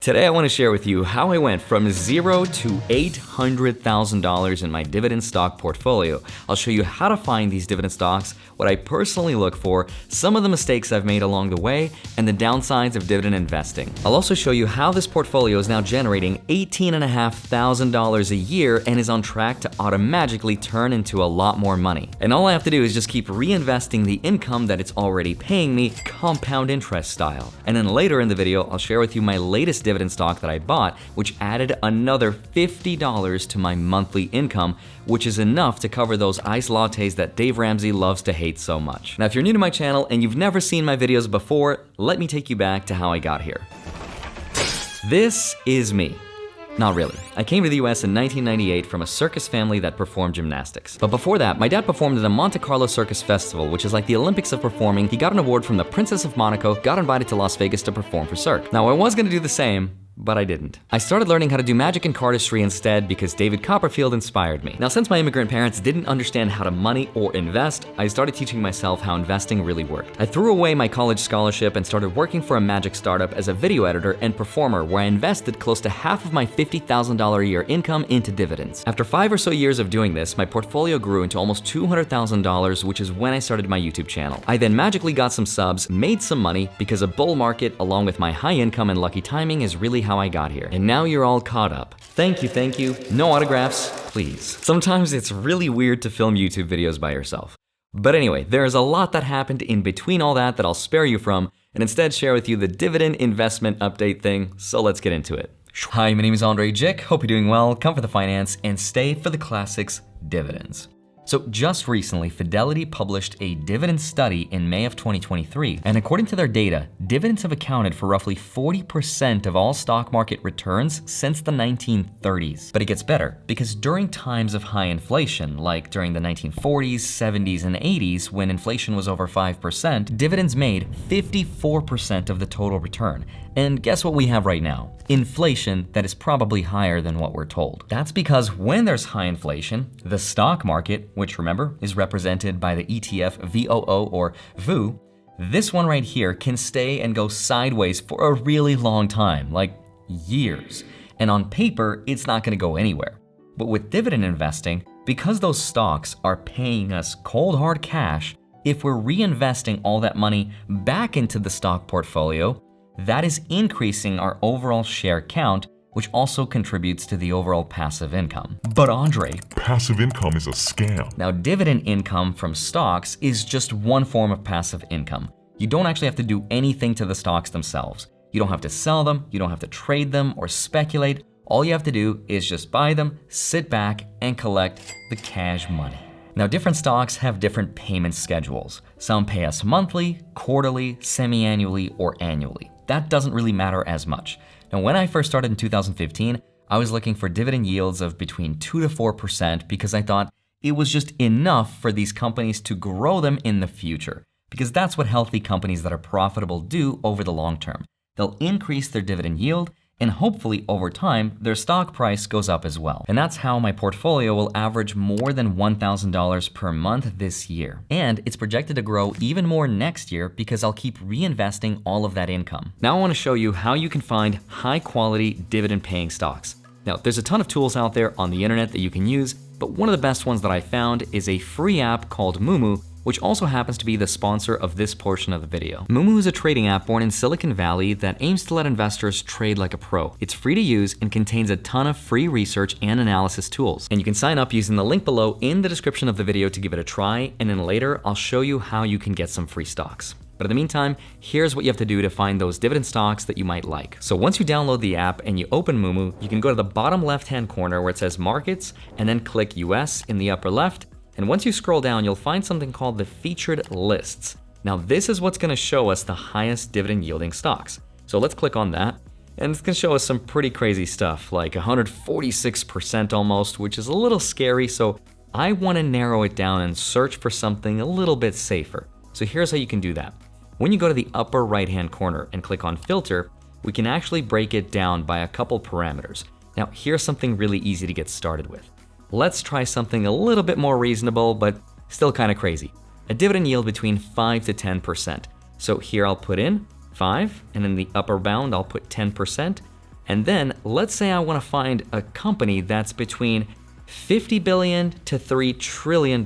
Today I want to share with you how I went from $0 to $800,000 in my dividend stock portfolio. I'll show you how to find these dividend stocks, what I personally look for, some of the mistakes I've made along the way, and the downsides of dividend investing. I'll also show you how this portfolio is now generating $18,500 a year and is on track to automatically turn into a lot more money. And all I have to do is just keep reinvesting the income that it's already paying me, compound interest style. And then later in the video, I'll share with you my latest dividend stock that I bought, which added another $50 to my monthly income, which is enough to cover those iced lattes that Dave Ramsey loves to hate so much. Now, if you're new to my channel and you've never seen my videos before, let me take you back to how I got here. This is me. Not really. I came to the US in 1998 from a circus family that performed gymnastics. But before that, my dad performed at the Monte Carlo Circus Festival, which is like the Olympics of performing. He got an award from the Princess of Monaco, got invited to Las Vegas to perform for Cirque. Now, I was gonna do the same, but I didn't. I started learning how to do magic and cardistry instead because David Copperfield inspired me. Now, since my immigrant parents didn't understand how to money or invest, I started teaching myself how investing really worked. I threw away my college scholarship and started working for a magic startup as a video editor and performer where I invested close to half of my $50,000 a year income into dividends. After 5 or so years of doing this, my portfolio grew into almost $200,000, which is when I started my YouTube channel. I then magically got some subs, made some money because a bull market along with my high income and lucky timing is really how I got here. And now you're all caught up. Thank you. No autographs, please. Sometimes it's really weird to film YouTube videos by yourself. But anyway, there's a lot that happened in between all that I'll spare you from and instead share with you the dividend investment update thing, so let's get into it. Hi, my name is Andrei Jikh. Hope you're doing well, come for the finance, and stay for the classics, dividends. So just recently, Fidelity published a dividend study in May of 2023, and according to their data, dividends have accounted for roughly 40% of all stock market returns since the 1930s. But it gets better, because during times of high inflation, like during the 1940s, 70s, and 80s, when inflation was over 5%, dividends made 54% of the total return. And guess what we have right now? Inflation that is probably higher than what we're told. That's because when there's high inflation, the stock market, which remember is represented by the ETF VOO or VOO, this one right here can stay and go sideways for a really long time, like years. And on paper, it's not gonna go anywhere. But with dividend investing, because those stocks are paying us cold hard cash, if we're reinvesting all that money back into the stock portfolio, that is increasing our overall share count, which also contributes to the overall passive income. But Andrei, passive income is a scam. Now, dividend income from stocks is just one form of passive income. You don't actually have to do anything to the stocks themselves. You don't have to sell them, you don't have to trade them or speculate. All you have to do is just buy them, sit back, and collect the cash money. Now, different stocks have different payment schedules. Some pay us monthly, quarterly, semi-annually, or annually. That doesn't really matter as much. Now, when I first started in 2015, I was looking for dividend yields of between 2 to 4% because I thought it was just enough for these companies to grow them in the future, because that's what healthy companies that are profitable do over the long term. They'll increase their dividend yield, and hopefully over time, their stock price goes up as well. And that's how my portfolio will average more than $1,000 per month this year. And it's projected to grow even more next year because I'll keep reinvesting all of that income. Now I want to show you how you can find high quality dividend paying stocks. Now, there's a ton of tools out there on the internet that you can use, but one of the best ones that I found is a free app called Moomoo, which also happens to be the sponsor of this portion of the video. Moomoo is a trading app born in Silicon Valley that aims to let investors trade like a pro. It's free to use and contains a ton of free research and analysis tools. And you can sign up using the link below in the description of the video to give it a try, and then later I'll show you how you can get some free stocks. But in the meantime, here's what you have to do to find those dividend stocks that you might like. So once you download the app and you open Moomoo, you can go to the bottom left-hand corner where it says Markets, and then click US in the upper left. And once you scroll down, you'll find something called the Featured Lists. Now, this is what's gonna show us the highest dividend yielding stocks. So let's click on that, and it's gonna show us some pretty crazy stuff, like 146% almost, which is a little scary, so I wanna narrow it down and search for something a little bit safer. So here's how you can do that. When you go to the upper right-hand corner and click on Filter, we can actually break it down by a couple parameters. Now, here's something really easy to get started with. Let's try something a little bit more reasonable, but still kind of crazy. A dividend yield between 5 to 10%. So here I'll put in 5, and in the upper bound I'll put 10%. And then let's say I want to find a company that's between $50 billion to $3 trillion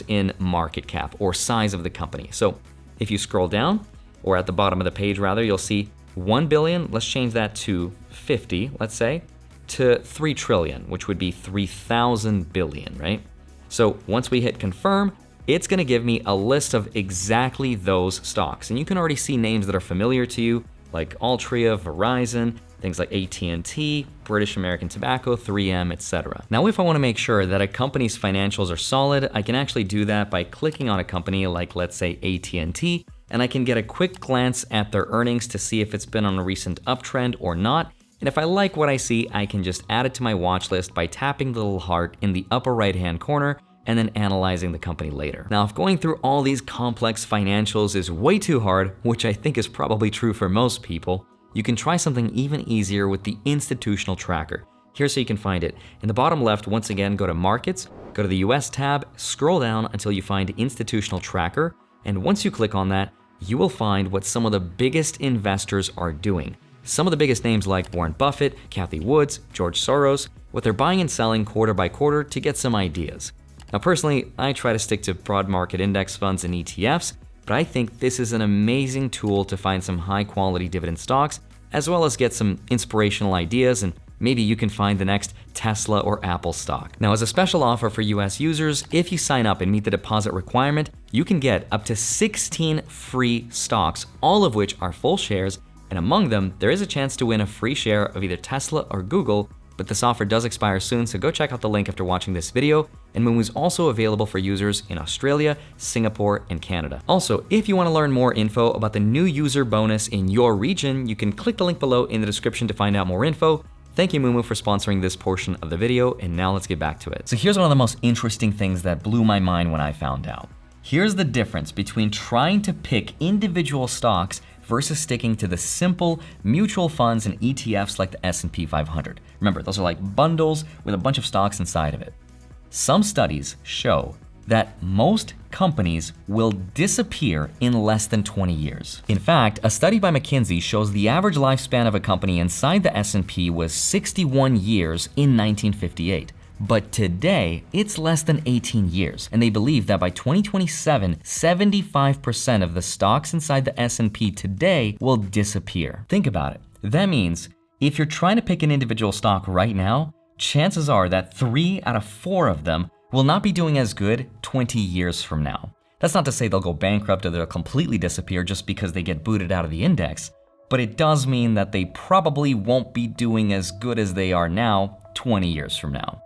in market cap or size of the company. So if you scroll down, or at the bottom of the page rather, you'll see 1 billion, let's change that to 50, let's say, to 3 trillion, which would be 3,000 billion, right? So once we hit confirm, it's gonna give me a list of exactly those stocks. And you can already see names that are familiar to you, like Altria, Verizon, things like AT&T, British American Tobacco, 3M, etc. Now, if I want to make sure that a company's financials are solid, I can actually do that by clicking on a company like, let's say, AT&T, and I can get a quick glance at their earnings to see if it's been on a recent uptrend or not. And if I like what I see, I can just add it to my watch list by tapping the little heart in the upper right-hand corner and then analyzing the company later. Now, if going through all these complex financials is way too hard, which I think is probably true for most people, you can try something even easier with the institutional tracker. Here's how you can find it. In the bottom left, once again, go to Markets, go to the US tab, scroll down until you find Institutional Tracker, and once you click on that, you will find what some of the biggest investors are doing. Some of the biggest names like Warren Buffett, Cathie Woods, George Soros, what they're buying and selling quarter by quarter to get some ideas. Now personally, I try to stick to broad market index funds and ETFs, but I think this is an amazing tool to find some high quality dividend stocks, as well as get some inspirational ideas, and maybe you can find the next Tesla or Apple stock. Now, as a special offer for US users, if you sign up and meet the deposit requirement, you can get up to 16 free stocks, all of which are full shares, and among them, there is a chance to win a free share of either Tesla or Google, but this offer does expire soon, so go check out the link after watching this video. And Moomoo is also available for users in Australia, Singapore, and Canada. Also, if you want to learn more info about the new user bonus in your region, you can click the link below in the description to find out more info. Thank you, Moomoo, for sponsoring this portion of the video, and now let's get back to it. So here's one of the most interesting things that blew my mind when I found out. Here's the difference between trying to pick individual stocks versus sticking to the simple mutual funds and ETFs like the S&P 500. Remember, those are like bundles with a bunch of stocks inside of it. Some studies show that most companies will disappear in less than 20 years. In fact, a study by McKinsey shows the average lifespan of a company inside the S&P was 61 years in 1958. But today, it's less than 18 years, and they believe that by 2027, 75% of the stocks inside the S&P today will disappear. Think about it. That means if you're trying to pick an individual stock right now, chances are that 3 out of 4 of them will not be doing as good 20 years from now. That's not to say they'll go bankrupt or they'll completely disappear just because they get booted out of the index, but it does mean that they probably won't be doing as good as they are now 20 years from now.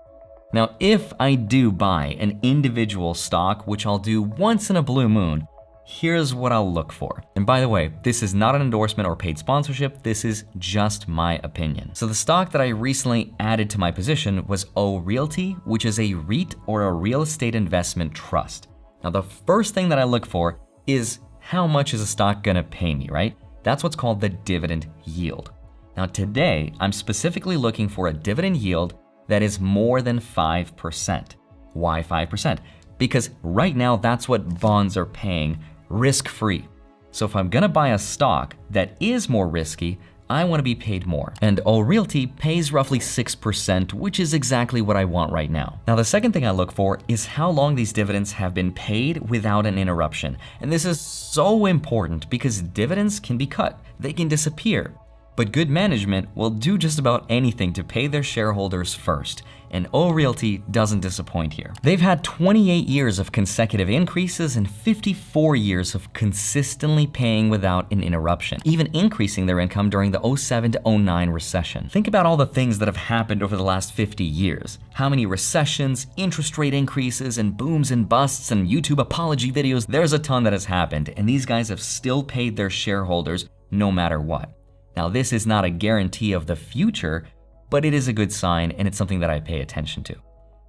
Now, if I do buy an individual stock, which I'll do once in a blue moon, here's what I'll look for. And by the way, this is not an endorsement or paid sponsorship, this is just my opinion. So the stock that I recently added to my position was O Realty, which is a REIT or a real estate investment trust. Now, the first thing that I look for is how much is a stock gonna pay me, right? That's what's called the dividend yield. Now today, I'm specifically looking for a dividend yield that is more than 5%. Why 5%? Because right now that's what bonds are paying risk-free. So if I'm gonna buy a stock that is more risky, I wanna be paid more. And O Realty pays roughly 6%, which is exactly what I want right now. Now the second thing I look for is how long these dividends have been paid without an interruption. And this is so important because dividends can be cut, they can disappear. But good management will do just about anything to pay their shareholders first, and O Realty doesn't disappoint here. They've had 28 years of consecutive increases and 54 years of consistently paying without an interruption, even increasing their income during the 07 to 09 recession. Think about all the things that have happened over the last 50 years. How many recessions, interest rate increases, and booms and busts and YouTube apology videos. There's a ton that has happened, and these guys have still paid their shareholders no matter what. Now, this is not a guarantee of the future, but it is a good sign and it's something that I pay attention to.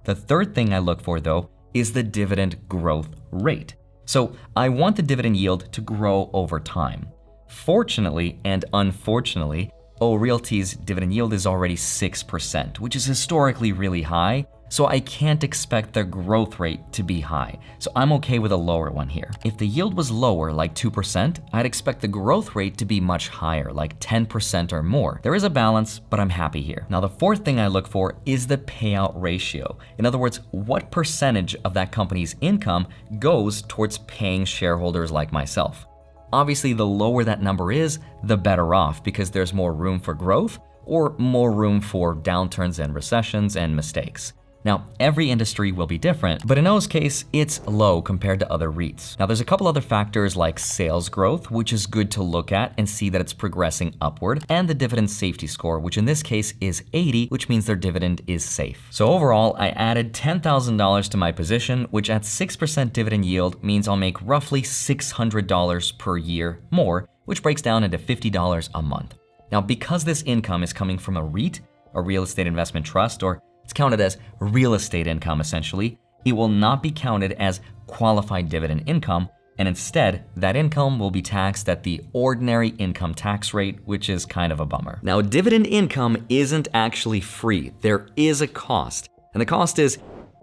The third thing I look for, though, is the dividend growth rate. So I want the dividend yield to grow over time. Fortunately and unfortunately, O Realty's dividend yield is already 6%, which is historically really high. so I can't expect their growth rate to be high. So I'm okay with a lower one here. If the yield was lower, like 2%, I'd expect the growth rate to be much higher, like 10% or more. There is a balance, but I'm happy here. Now, the fourth thing I look for is the payout ratio. In other words, what percentage of that company's income goes towards paying shareholders like myself? Obviously, the lower that number is, the better off, because there's more room for growth or more room for downturns and recessions and mistakes. Now, every industry will be different, but in O's case, it's low compared to other REITs. Now, there's a couple other factors like sales growth, which is good to look at and see that it's progressing upward, and the dividend safety score, which in this case is 80, which means their dividend is safe. So overall, I added $10,000 to my position, which at 6% dividend yield means I'll make roughly $600 per year more, which breaks down into $50 a month. Now, because this income is coming from a REIT, a real estate investment trust, or it's counted as real estate income essentially, it will not be counted as qualified dividend income, and instead, that income will be taxed at the ordinary income tax rate, which is kind of a bummer. Now, dividend income isn't actually free. There is a cost, and the cost is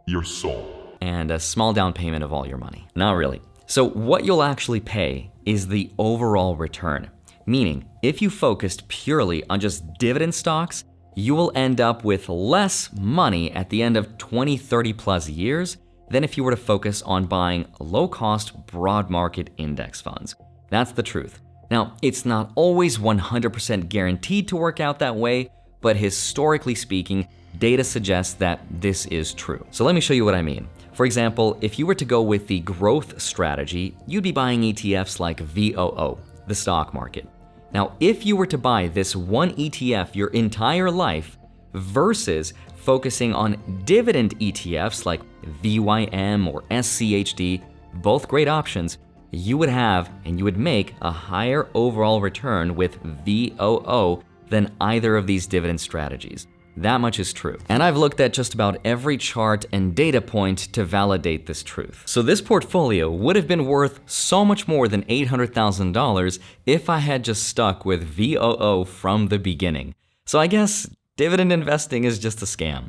your soul, and a small down payment of all your money. Not really. So what you'll actually pay is the overall return, meaning if you focused purely on just dividend stocks, you will end up with less money at the end of 20, 30 plus years than if you were to focus on buying low-cost, broad market index funds. That's the truth. Now, it's not always 100% guaranteed to work out that way, but historically speaking, data suggests that this is true. So let me show you what I mean. For example, if you were to go with the growth strategy, you'd be buying ETFs like VOO, the stock market. Now, if you were to buy this one ETF your entire life versus focusing on dividend ETFs like VYM or SCHD, both great options, you would have and you would make a higher overall return with VOO than either of these dividend strategies. That much is true. And I've looked at just about every chart and data point to validate this truth. So this portfolio would have been worth so much more than $800,000 if I had just stuck with VOO from the beginning. So I guess dividend investing is just a scam.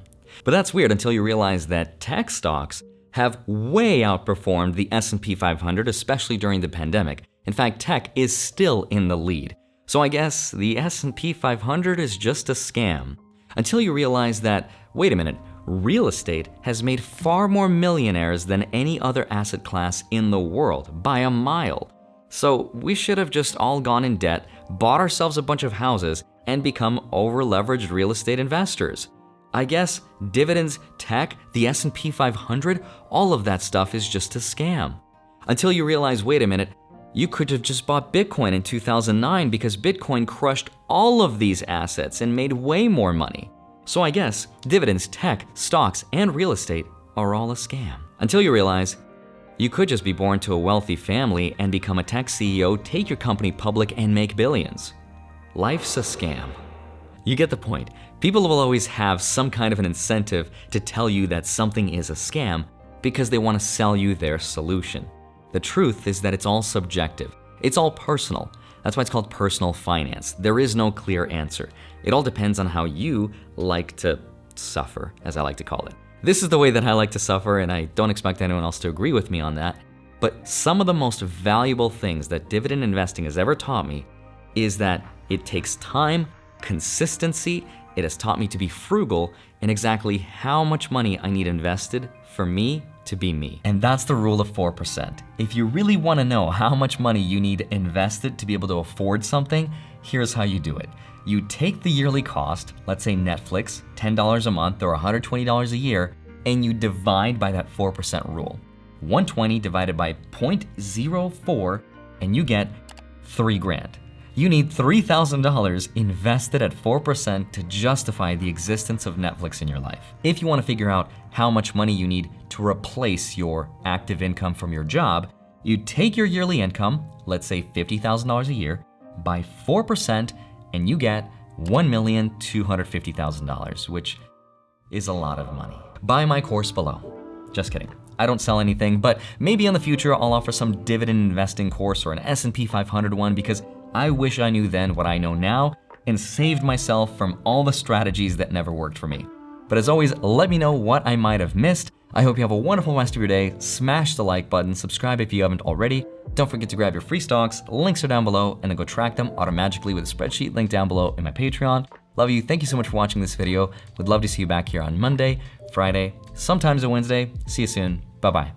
But that's weird until you realize that tech stocks have way outperformed the S&P 500, especially during the pandemic. In fact, tech is still in the lead. So I guess the S&P 500 is just a scam. Until you realize that, wait a minute, real estate has made far more millionaires than any other asset class in the world, by a mile. So we should have just all gone in debt, bought ourselves a bunch of houses, and become over-leveraged real estate investors. I guess dividends, tech, the S&P 500, all of that stuff is just a scam. Until you realize, wait a minute, you could have just bought Bitcoin in 2009 because Bitcoin crushed all of these assets and made way more money. So I guess dividends, tech, stocks, and real estate are all a scam. Until you realize you could just be born to a wealthy family and become a tech CEO, take your company public, and make billions. Life's a scam. You get the point. People will always have some kind of an incentive to tell you that something is a scam because they want to sell you their solution. The truth is that it's all subjective. It's all personal. That's why it's called personal finance. There is no clear answer. It all depends on how you like to suffer, as I like to call it. This is the way that I like to suffer, and I don't expect anyone else to agree with me on that. But some of the most valuable things that dividend investing has ever taught me is that it takes time, consistency. It has taught me to be frugal and exactly how much money I need invested for me to be me. And that's the rule of 4%. If you really want to know how much money you need invested to be able to afford something, here's how you do it. You take the yearly cost, let's say Netflix, $10 a month or $120 a year, and you divide by that 4% rule. 120 divided by 0.04, and you get $3,000. You need $3,000 invested at 4% to justify the existence of Netflix in your life. If you want to figure out how much money you need to replace your active income from your job, you take your yearly income, let's say $50,000 a year, by 4%, and you get $1,250,000, which is a lot of money. Buy my course below. Just kidding. I don't sell anything, but maybe in the future I'll offer some dividend investing course or an S&P 500 one because I wish I knew then what I know now and saved myself from all the strategies that never worked for me. But But as always, let me know what I might have missed. I hope you have a wonderful rest of your day. Smash the like button, subscribe if you haven't already. Don't forget to grab your free stocks, links are down below, and then go track them automatically with a spreadsheet link down below in my Patreon. Love you, thank you so much for watching this video. Would love to see you back here on Monday, Friday, sometimes a Wednesday. See you soon, bye-bye.